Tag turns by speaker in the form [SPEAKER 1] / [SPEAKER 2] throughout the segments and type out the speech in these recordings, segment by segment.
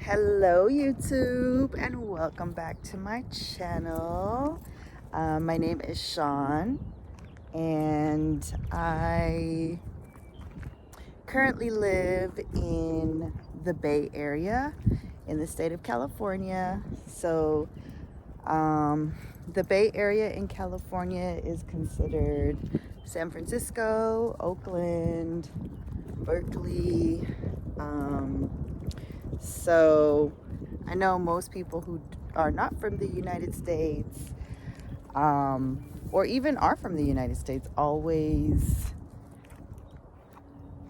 [SPEAKER 1] Hello YouTube and welcome back to my channel. My name is Sean and I currently live in the Bay Area in the state of California. So the Bay Area in California is considered San Francisco, Oakland, Berkeley. So I know most people who are not from the United States, or even are from the United States, always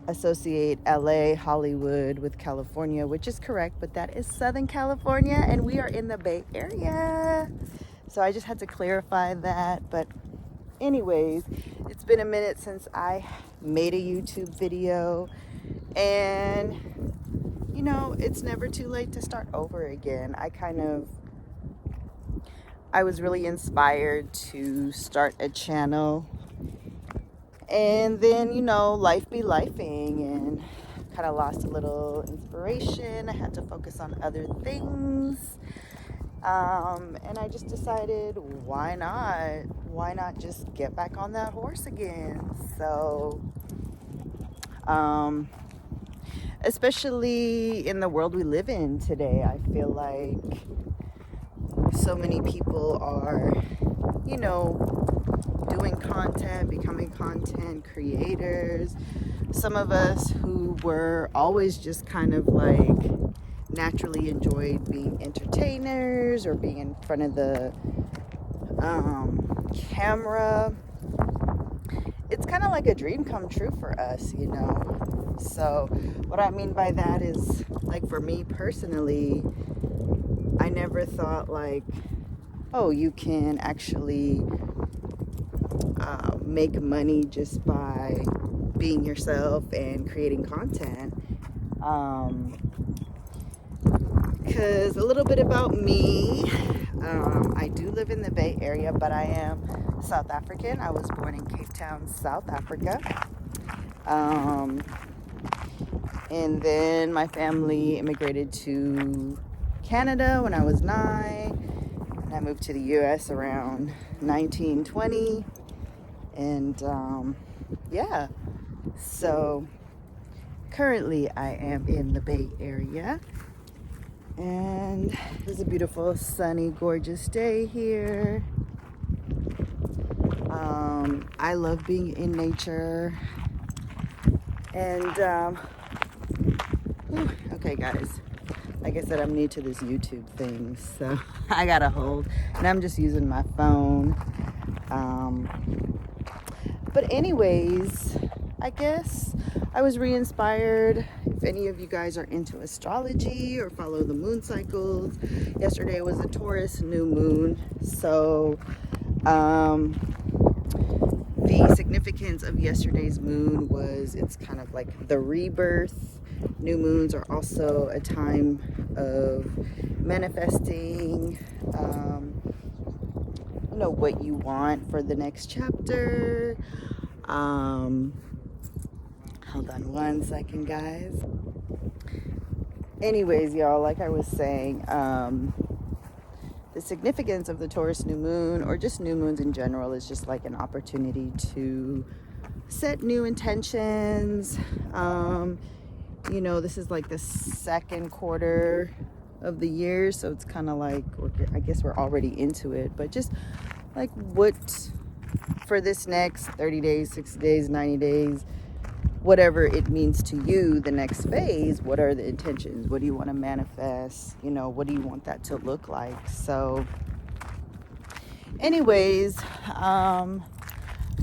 [SPEAKER 1] associate LA, Hollywood with California, which is correct, but that is Southern California and we are in the Bay Area. So I just had to clarify that. But anyways, it's been a minute since I made a YouTube video, and you know, it's never too late to start over again. I was really inspired to start a channel, and then, you know, life be lifing and kind of lost a little inspiration. I had to focus on other things. And I just decided, why not? Why not just get back on that horse again? So, especially in the world we live in today, I feel like so many people are, you know, doing content, becoming content creators. Some of us who were always just kind of like naturally enjoyed being entertainers or being in front of the camera. It's kind of like a dream come true for us, you know. So what I mean by that is, like, for me personally, I never thought like, oh, you can actually make money just by being yourself and creating content. Because a little bit about me, I do live in the Bay Area, but I am South African. I was born in Cape Town, South Africa. And then my family immigrated to Canada when I was 9. And I moved to the US around 1920. And yeah, so currently I am in the Bay Area. And it's a beautiful, sunny, gorgeous day here. I love being in nature. And okay guys, like I said, I'm new to this YouTube thing, so I gotta hold, and I'm just using my phone. But anyways, I guess I was re-inspired. If any of you guys are into astrology or follow the moon cycles, yesterday was a Taurus new moon. So the significance of yesterday's moon was, it's kind of like the rebirth. New moons are also a time of manifesting, you know, what you want for the next chapter. Hold on one second, guys. Anyways, y'all, like I was saying, the significance of the Taurus new moon, or just new moons in general, is just like an opportunity to set new intentions. You know, this is like the second quarter of the year, so it's kind of like, I guess we're already into it, but just like, what for this next 30 days, 60 days, 90 days, whatever it means to you, the next phase, what are the intentions? What do you want to manifest? You know, what do you want that to look like? So anyways,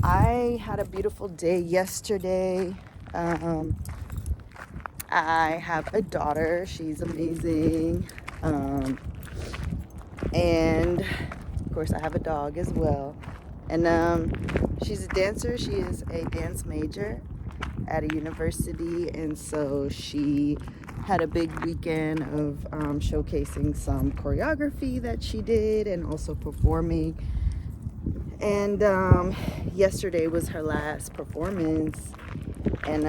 [SPEAKER 1] I had a beautiful day yesterday. I have a daughter. She's amazing. And of course I have a dog as well. And she's a dancer. She is a dance major at a university, and so she had a big weekend of showcasing some choreography that she did and also performing. And yesterday was her last performance, and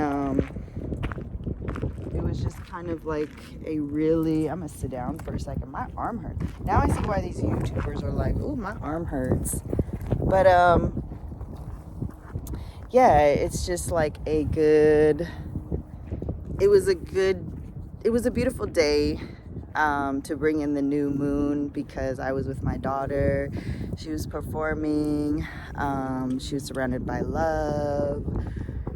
[SPEAKER 1] it was just kind of like a really, I'm gonna sit down for a second. My arm hurts. Now I see why these YouTubers are like, oh, my arm hurts. But yeah, it's just like it was a beautiful day to bring in the new moon, because I was with my daughter. She was performing. She was surrounded by love.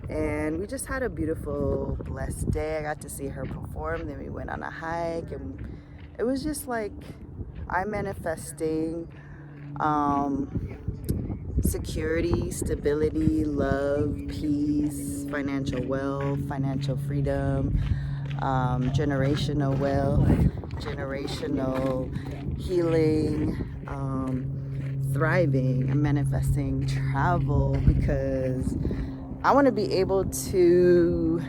[SPEAKER 1] And we just had a beautiful, blessed day. I got to see her perform. Then we went on a hike. And it was just like I'm manifesting security, stability, love, peace, financial wealth, financial freedom, generational wealth, generational healing, thriving. I'm manifesting travel, because I want to be able to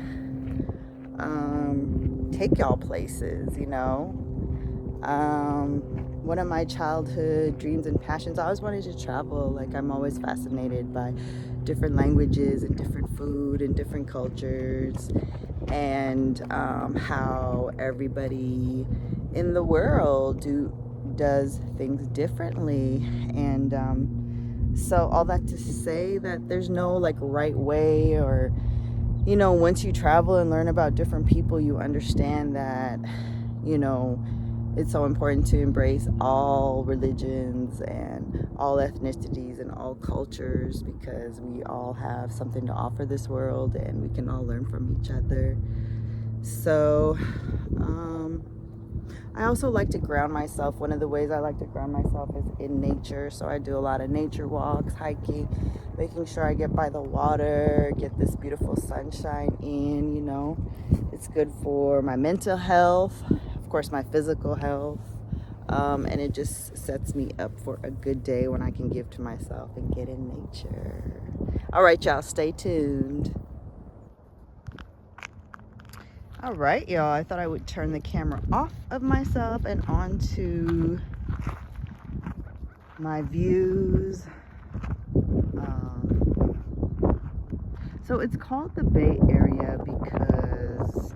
[SPEAKER 1] take y'all places, you know. One of my childhood dreams and passions, I always wanted to travel. Like, I'm always fascinated by different languages and different food and different cultures, and how everybody in the world does things differently. And so all that to say that there's no like right way, or, you know, once you travel and learn about different people, you understand that, you know, it's so important to embrace all religions and all ethnicities and all cultures, because we all have something to offer this world and we can all learn from each other. So I also like to ground myself. One of the ways I like to ground myself is in nature. So I do a lot of nature walks, hiking, making sure I get by the water, get this beautiful sunshine in, you know. It's good for my mental health, of course, my physical health. And it just sets me up for a good day when I can give to myself and get in nature. All right, y'all, stay tuned. All right, y'all, I thought I would turn the camera off of myself and onto my views. So it's called the Bay Area because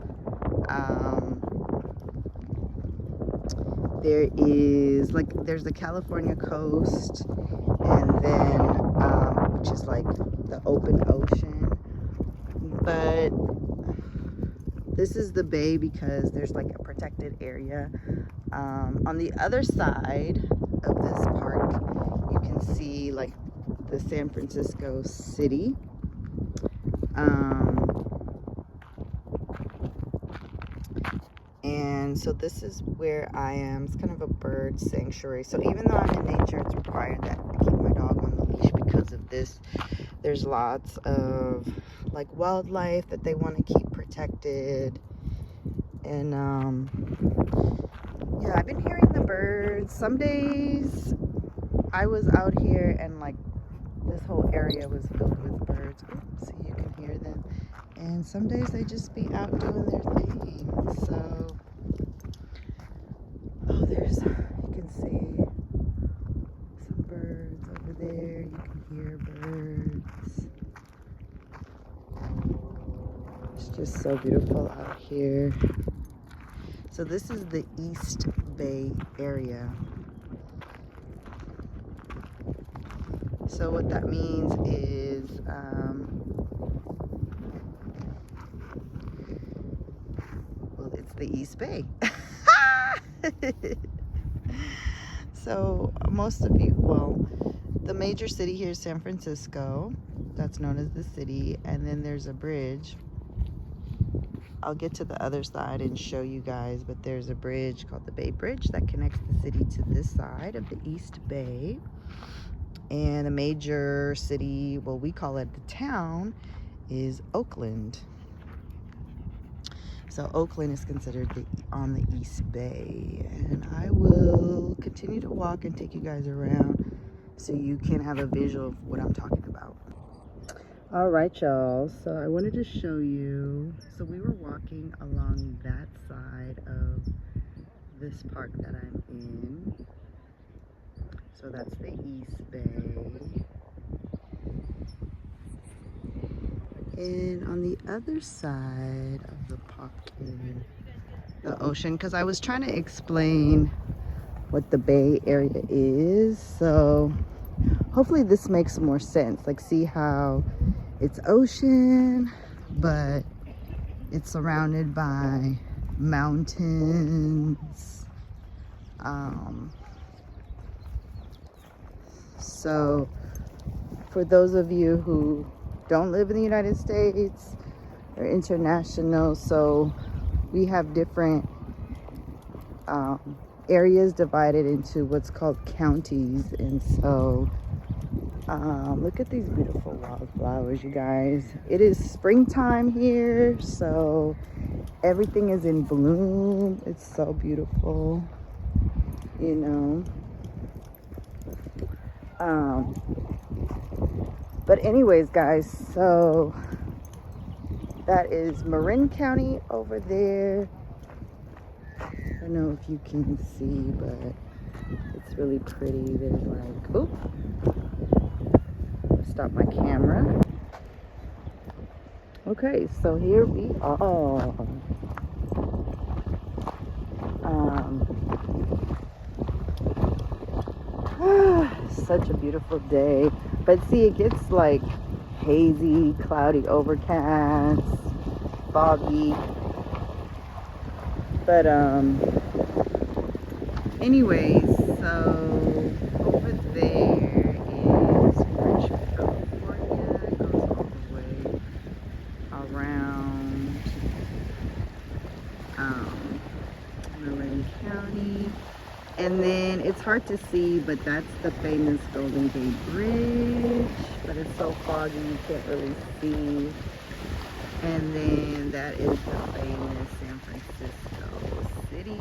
[SPEAKER 1] there's the California coast, and then which is like the open ocean, but this is the bay because there's like a protected area. On the other side of this park, you can see like the San Francisco city. And so this is where I am. It's kind of a bird sanctuary. So even though I'm in nature, it's required that I keep my dog on the leash because of this. There's lots of like wildlife that they want to keep protected. And yeah, I've been hearing the birds. Some days I was out here and like this whole area was filled with birds. Oops, so you can hear them. And some days they just be out doing their thing. So, oh, you can see some birds over there. You can hear birds. It's just so beautiful out here. So this is the East Bay area. So what that means is well, it's the East Bay. So most of you, well, the major city here is San Francisco. That's known as the city. And then there's a bridge. I'll get to the other side and show you guys, but there's a bridge called the Bay Bridge that connects the city to this side of the East Bay. And a major city, well, we call it the town, is Oakland. So Oakland is considered on the East Bay. And I will continue to walk and take you guys around so you can have a visual of what I'm talking about. All right, y'all. So I wanted to show you. So we were walking along that side of this park that I'm in. So that's the East Bay. And on the other side of the park the ocean, because I was trying to explain what the Bay Area is. So hopefully this makes more sense. Like, see how it's ocean, but it's surrounded by mountains. So for those of you who don't live in the United States or international, so we have different areas divided into what's called counties. And so look at these beautiful wildflowers, you guys. It is springtime here, so everything is in bloom. It's so beautiful, you know. But anyways, guys, so that is Marin County over there. I don't know if you can see, but it's really pretty. There's like, oop, stop my camera. Okay, so here we are. Such a beautiful day, but see, it gets like hazy, cloudy, overcast, foggy. But anyways, so over there is Richmond, California. It goes all the way around Marin County. And then it's hard to see, but that's the famous Golden Gate Bridge, but it's so foggy you can't really see. And then that is the famous San Francisco City.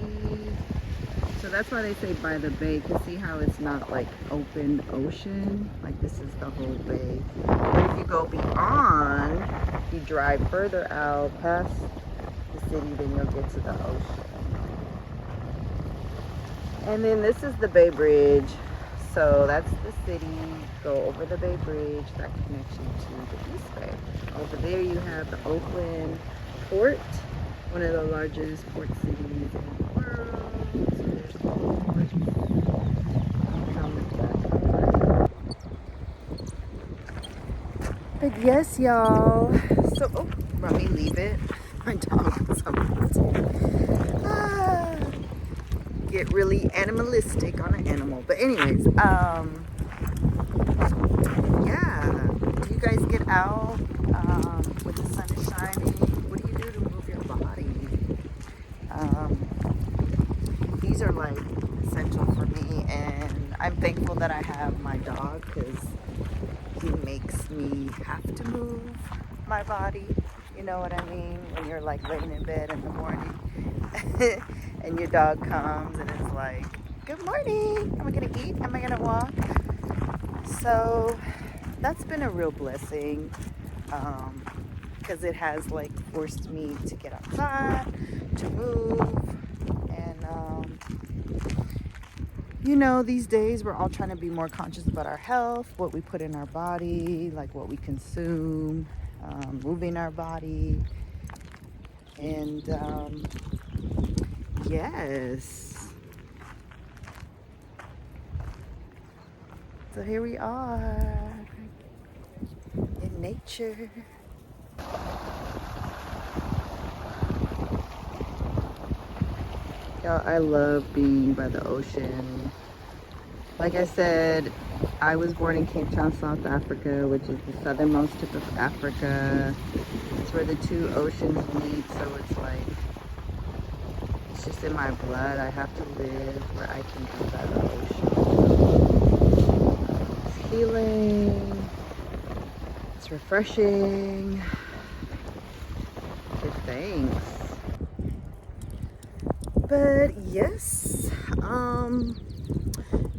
[SPEAKER 1] So that's why they say by the bay, because see how it's not like open ocean, like this is the whole bay. But if you go beyond, you drive further out past the city, then you'll get to the ocean. And then this is the Bay Bridge. So that's the city. Go over the Bay Bridge. That connects you to the East Bay. Over there you have the Oakland Port, one of the largest port cities in the world. So there's the port. Come back. But yes, y'all. So, oh, let me leave it. My dog is get really animalistic on an animal. But anyways, yeah, do you guys get out when the sun is shining? What do you do to move your body? These are like essential for me, and I'm thankful that I have my dog, because he makes me have to move my body. You know what I mean? When you're like laying in bed in the morning and your dog comes and it's like, good morning, am I gonna eat? Am I gonna walk? So that's been a real blessing, because it has like forced me to get outside, to move. And you know, these days we're all trying to be more conscious about our health, what we put in our body, like what we consume, moving our body. And yes, so here we are in nature. Y'all, I love being by the ocean. Like I said, I was born in Cape Town, South Africa, which is the southernmost tip of Africa. It's where the two oceans meet, so it's like, it's just in my blood. I have to live where I can be by the ocean. It's healing. It's refreshing. Give thanks. But yes,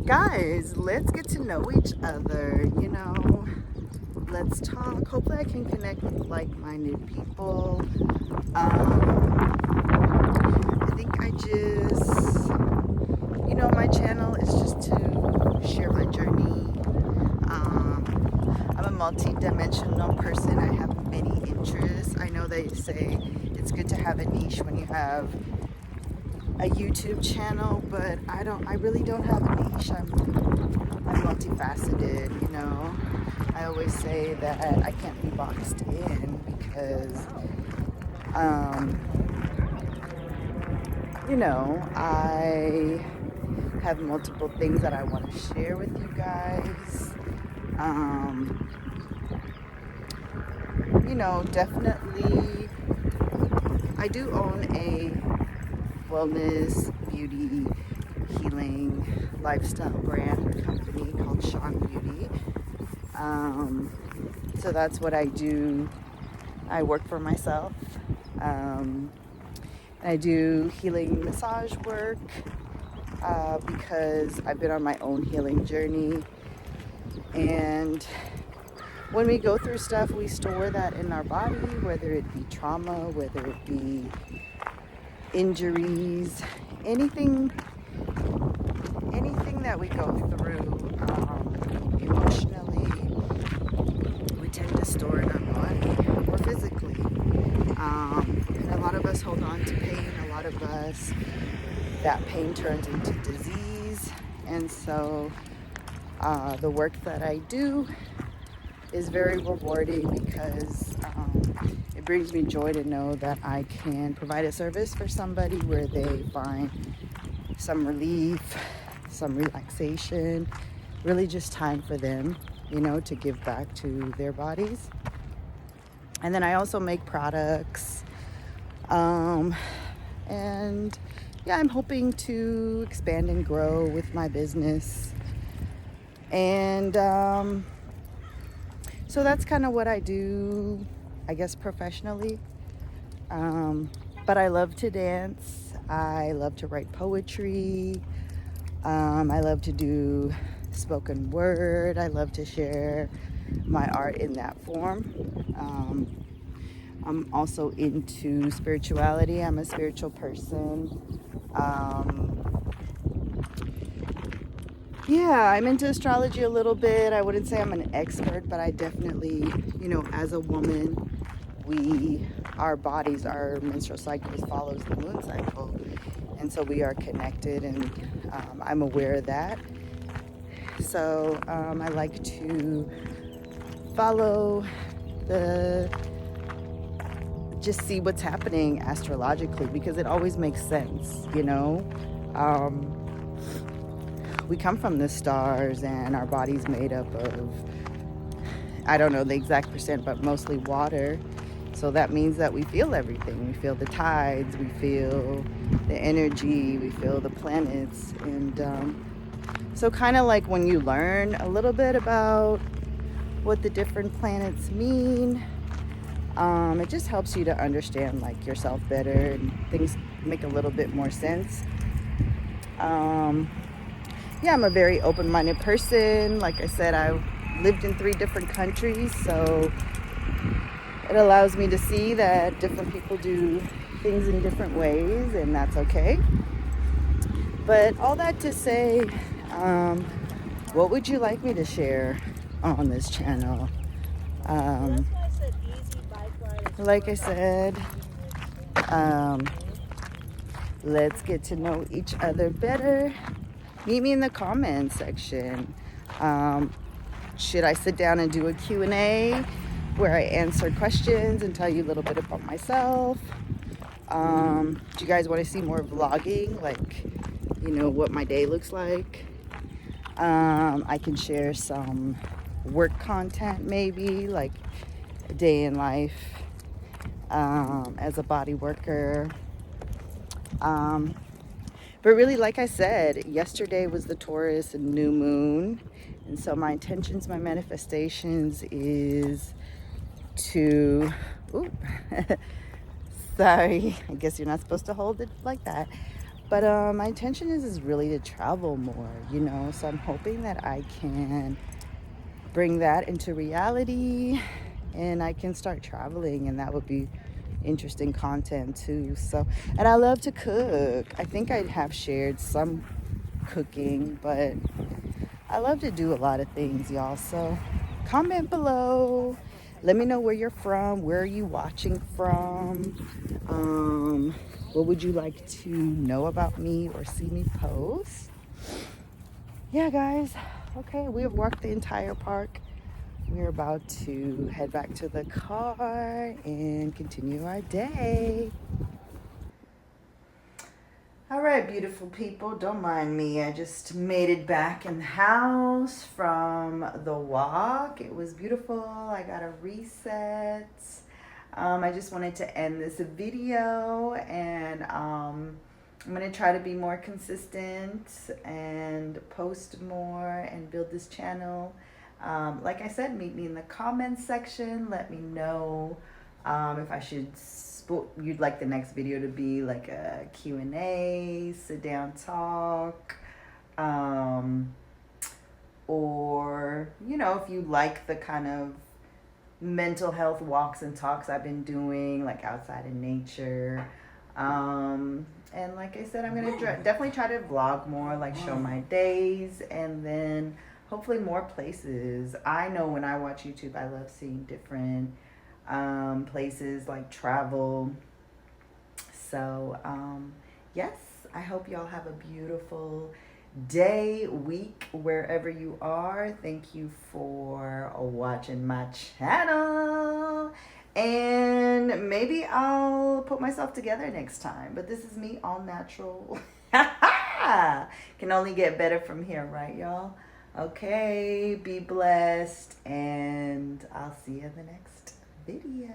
[SPEAKER 1] guys, let's get to know each other, you know, let's talk. Hopefully I can connect with like-minded people. I think I just, you know, my channel is just to share my journey. I'm a multi-dimensional person. I have many interests. I know they say it's good to have a niche when you have a YouTube channel, but I really don't have a niche. I'm multifaceted, you know. I always say that I can't be boxed in because, you know, I have multiple things that I want to share with you guys. You know, definitely, I do own a wellness, beauty, healing, lifestyle brand company called Sean Beauty. So that's what I do. I work for myself. I do healing massage work because I've been on my own healing journey. And when we go through stuff, we store that in our body, whether it be trauma, whether it be injuries, anything that we go through emotionally, we tend to store in our body or physically. And a lot of us hold on to pain. A lot of us, that pain turns into disease. And so the work that I do is very rewarding because it brings me joy to know that I can provide a service for somebody where they find some relief, some relaxation, really just time for them, you know, to give back to their bodies. And then I also make products. And yeah, I'm hoping to expand and grow with my business. And so that's kind of what I do, I guess, professionally. But I love to dance. I love to write poetry. I love to do spoken word. I love to share my art in that form. I'm also into spirituality. I'm a spiritual person. Yeah, I'm into astrology a little bit. I wouldn't say I'm an expert, but I definitely, you know, as a woman, our bodies, our menstrual cycles follows the moon cycle. And so we are connected, and I'm aware of that. So I like to follow just see what's happening astrologically because it always makes sense, you know. We come from the stars and our body's made up of, I don't know the exact percent, but mostly water. So that means that we feel everything. We feel the tides, we feel the energy, we feel the planets. And so kind of like when you learn a little bit about what the different planets mean, it just helps you to understand like yourself better and things make a little bit more sense. Yeah, I'm a very open-minded person. Like I said, I lived in 3 different countries, so it allows me to see that different people do things in different ways, and that's okay. But all that to say, what would you like me to share on this channel? Like I said, let's get to know each other better. Meet me in the comments section. Should I sit down and do a Q&A where I answer questions and tell you a little bit about myself? Do you guys want to see more vlogging, like, you know, what my day looks like? I can share some work content, maybe, like a day in life as a body worker. But really, like I said, yesterday was the Taurus new moon. And so my intentions, my manifestations is to, sorry, I guess you're not supposed to hold it like that. But my intention is really to travel more, you know. So I'm hoping that I can bring that into reality and I can start traveling, and that would be interesting content too. So, and I love to cook. I think I have shared some cooking, but I love to do a lot of things, y'all. So comment below, Let me know where you're from. Where are you watching from? What would you like to know about me or see me post? Yeah, guys. Okay, we have walked the entire park. We're about to head back to the car and continue our day. All right, beautiful people, don't mind me. I just made it back in the house from the walk. It was beautiful. I got a reset. I just wanted to end this video, and I'm going to try to be more consistent and post more and build this channel. Like I said, meet me in the comments section. Let me know if I should you'd like the next video to be like a Q&A, sit down talk, or you know, if you like the kind of mental health walks and talks I've been doing, like outside in nature. And like I said, I'm gonna definitely try to vlog more, like show my days, and then hopefully more places. I know when I watch YouTube, I love seeing different places, like travel. So yes, I hope y'all have a beautiful day, week, wherever you are. Thank you for watching my channel, and maybe I'll put myself together next time, but this is me all natural. Can only get better from here, right, y'all? Okay, be blessed, and I'll see you in the next video.